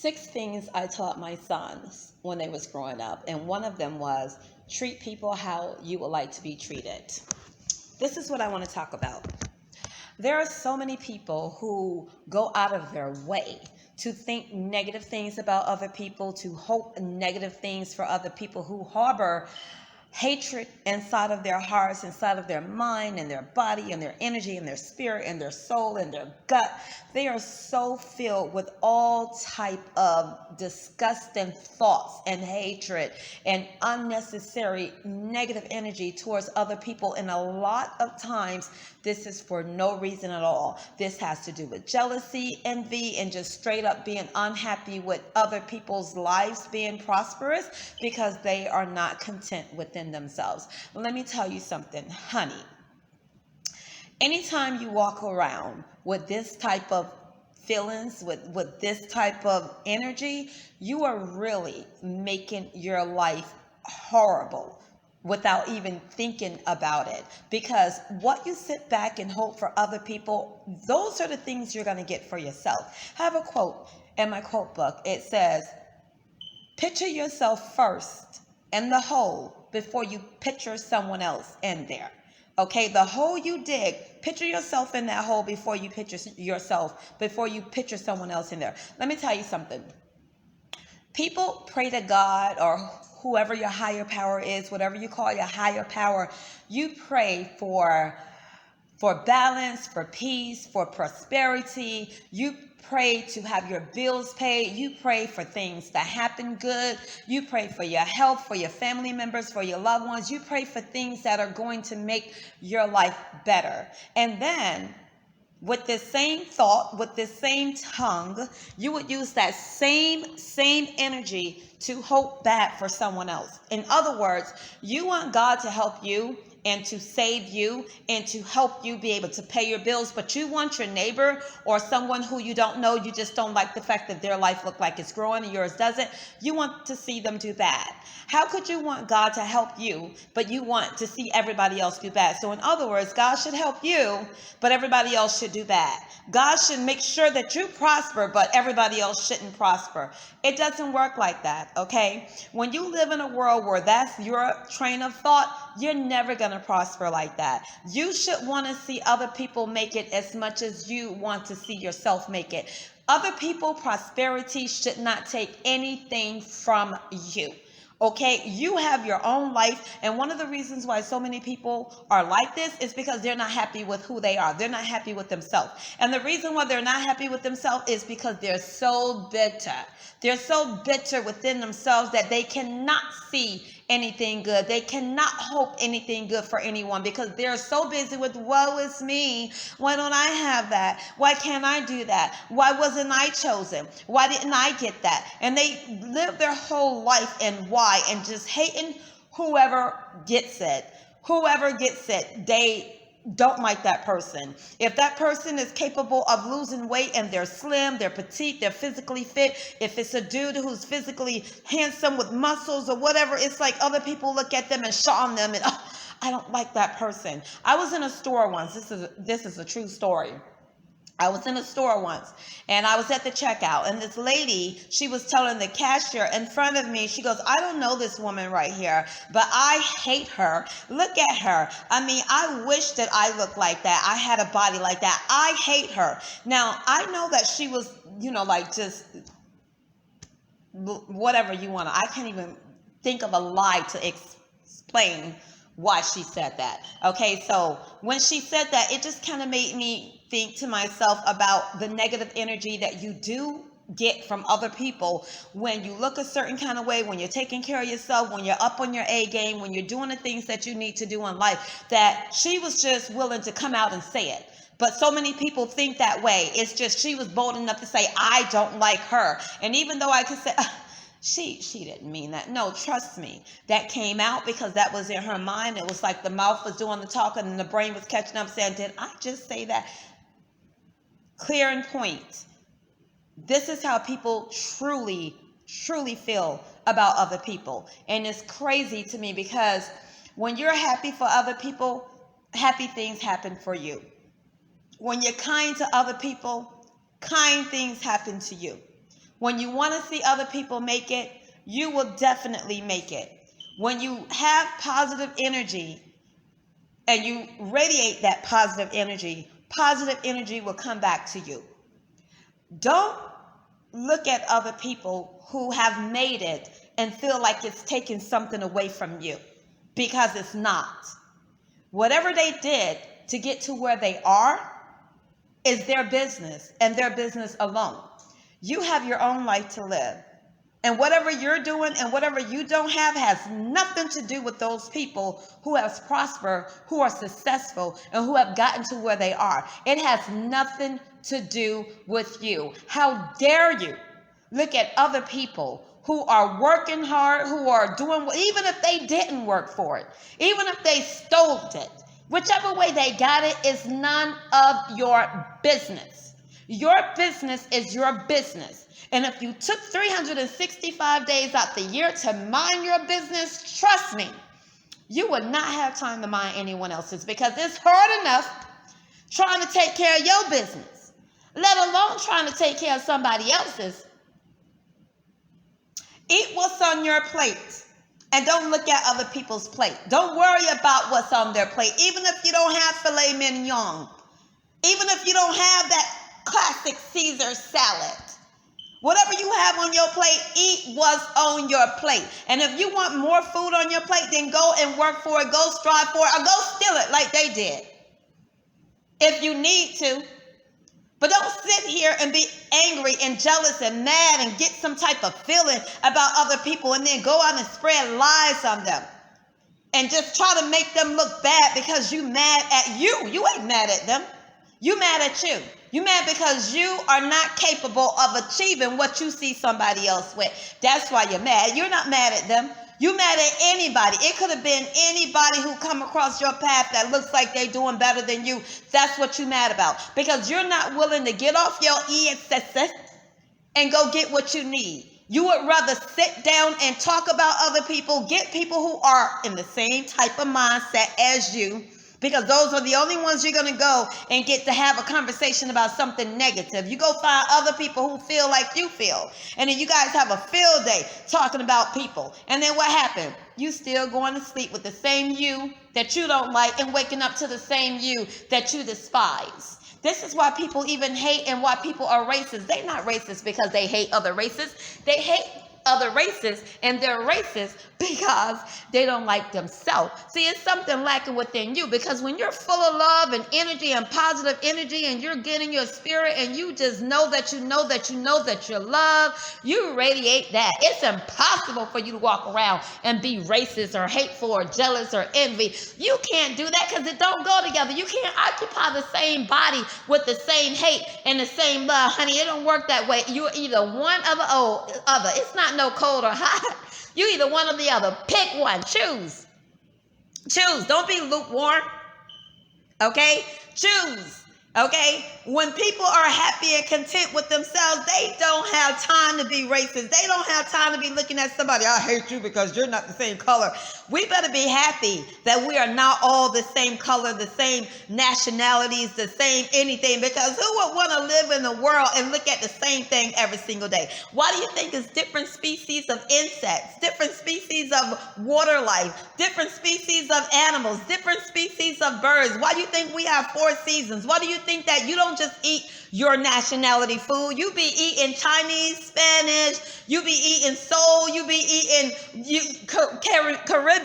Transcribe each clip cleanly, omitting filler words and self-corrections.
6 things I taught my sons when they was growing up, and one of them was treat people how you would like to be treated. This is what I want to talk about. There are so many people who go out of their way to think negative things about other people, to hope negative things for other people, who harbor hatred inside of their hearts, inside of their mind and their body and their energy and their spirit and their soul and their gut. They are so filled with all type of disgusting thoughts and hatred and unnecessary negative energy towards other people. And a lot of times this is for no reason at all. This has to do with jealousy, envy, and just straight up being unhappy with other people's lives being prosperous because they are not content within themselves. Let me tell you something, honey. Anytime you walk around with this type of feelings, with this type of energy, you are really making your life horrible without even thinking about it. Because what you sit back and hope for other people, those are the things you're going to get for yourself. I have a quote in my quote book. It says, picture yourself first in the hole before you picture someone else in there. Okay, the hole you dig, picture yourself in that hole before you picture someone else in there. Let me tell you something. People pray to God or whoever your higher power is, whatever you call your higher power. You pray for balance, for peace, for prosperity. You pray to have your bills paid. You pray for things to happen good. You pray for your health, for your family members, for your loved ones. You pray for things that are going to make your life better. And then with this same thought, with this same tongue, you would use that same energy to hope bad for someone else. In other words, you want God to help you and to save you and to help you be able to pay your bills, but you want your neighbor or someone who you don't know, you just don't like the fact that their life looks like it's growing and yours doesn't, you want to see them do bad. How could you want God to help you, but you want to see everybody else do bad? So in other words, God should help you, but everybody else should do bad. God should make sure that you prosper, but everybody else shouldn't prosper. It doesn't work like that, okay? When you live in a world where that's your train of thought, you're never going to prosper like that. You should want to see other people make it as much as you want to see yourself make it. Other people, prosperity should not take anything from you. Okay, you have your own life, and one of the reasons why so many people are like this is because they're not happy with who they are. They're not happy with themselves. And the reason why they're not happy with themselves is because they're so bitter. They're so bitter within themselves that they cannot see anything good. They cannot hope anything good for anyone because they're so busy with, woe is me. Why don't I have that? Why can't I do that? Why wasn't I chosen? Why didn't I get that? And they live their whole life in why and just hating whoever gets it. Whoever gets it, they don't like that person. If that person is capable of losing weight and they're slim, they're petite, they're physically fit, if it's a dude who's physically handsome with muscles or whatever, it's like other people look at them and shun them and I don't like that person. I was in a store once. This is a true story. I was in a store once and I was at the checkout and this lady, she was telling the cashier in front of me, she goes, I don't know this woman right here, but I hate her. Look at her. I mean, I wish that I looked like that. I had a body like that. I hate her. Now, I know that she was, like just whatever you want to, I can't even think of a lie to explain why she said that. Okay, so when she said that, it just kind of made me think to myself about the negative energy that you do get from other people when you look a certain kind of way, when you're taking care of yourself, when you're up on your A game, when you're doing the things that you need to do in life, that she was just willing to come out and say it. But so many people think that way. It's just she was bold enough to say, I don't like her. And even though I could say, she didn't mean that. No, trust me. That came out because that was in her mind. It was like the mouth was doing the talking and the brain was catching up saying, did I just say that? Clear and point. This is how people truly feel about other people. And it's crazy to me because when you're happy for other people, happy things happen for you. When you're kind to other people, kind things happen to you. When you want to see other people make it, you will definitely make it. When you have positive energy and you radiate that positive energy will come back to you. Don't look at other people who have made it and feel like it's taking something away from you, because it's not. Whatever they did to get to where they are is their business and their business alone. You have your own life to live. And whatever you're doing and whatever you don't have has nothing to do with those people who have prospered, who are successful, and who have gotten to where they are. It has nothing to do with you. How dare you look at other people who are working hard, who are doing, even if they didn't work for it, even if they stole it, whichever way they got it is none of your business. Your business is your business. And if you took 365 days out the year to mind your business, trust me, you would not have time to mind anyone else's, because it's hard enough trying to take care of your business, let alone trying to take care of somebody else's. Eat what's on your plate and don't look at other people's plate. Don't worry about what's on their plate, even if you don't have filet mignon, even if you don't have that classic Caesar salad. Whatever you have on your plate, eat what's on your plate. And if you want more food on your plate, then go and work for it, go strive for it, or go steal it like they did, if you need to. But don't sit here and be angry and jealous and mad and get some type of feeling about other people and then go out and spread lies on them and just try to make them look bad because you mad at you. You ain't mad at them. You mad at you. You mad because you are not capable of achieving what you see somebody else with. That's why you're mad. You're not mad at them. You mad at anybody. It could have been anybody who come across your path that looks like they're doing better than you. That's what you're mad about, because you're not willing to get off your EXS and go get what you need. You would rather sit down and talk about other people, get people who are in the same type of mindset as you, because those are the only ones you're going to go and get to have a conversation about something negative. You go find other people who feel like you feel. And then you guys have a field day talking about people. And then what happened? You still going to sleep with the same you that you don't like and waking up to the same you that you despise. This is why people even hate and why people are racist. They're not racist because they hate other races. They hate other races, and they're racist because they don't like themselves. See, it's something lacking within you, because when you're full of love and energy and positive energy and you're getting your spirit and you just know that you know that you know that you're loved, you radiate that. It's impossible for you to walk around and be racist or hateful or jealous or envy. You can't do that because it don't go together. You can't occupy the same body with the same hate and the same love. Honey, it don't work that way. You're either one or the other. It's not no cold or hot. You either one or the other. Pick one. Choose. Don't be lukewarm. Okay? Choose. Okay? When people are happy and content with themselves, they don't have time to be racist. They don't have time to be looking at somebody, I hate you because you're not the same color. We better be happy that we are not all the same color, the same nationalities, the same anything, because who would want to live in the world and look at the same thing every single day? Why do you think it's different species of insects, different species of water life, different species of animals, different species of birds? Why do you think we have 4 seasons? Why do you think that you don't just eat your nationality food? You be eating Chinese, Spanish, you be eating soul, you be eating Caribbean.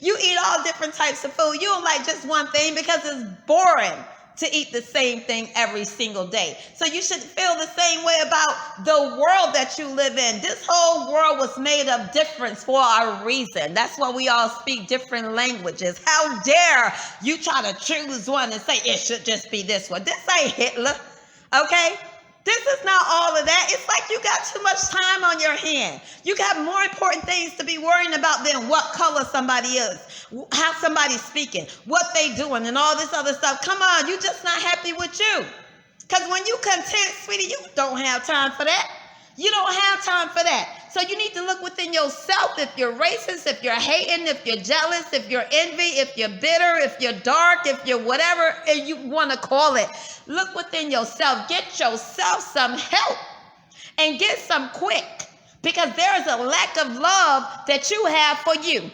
You eat all different types of food. You don't like just one thing because it's boring to eat the same thing every single day. So you should feel the same way about the world that you live in. This whole world was made of difference for a reason. That's why we all speak different languages. How dare you try to choose one and say it should just be this one? This ain't Hitler, okay? This is not all of that. It's like you got too much time on your hand. You got more important things to be worrying about than what color somebody is, how somebody's speaking, what they doing, and all this other stuff. Come on, you just not happy with you. Because when you content, sweetie, you don't have time for that. You don't have time for that. So you need to look within yourself. If you're racist, if you're hating, if you're jealous, if you're envy, if you're bitter, if you're dark, if you're whatever you want to call it, look within yourself. Get yourself some help and get some quick, because there is a lack of love that you have for you.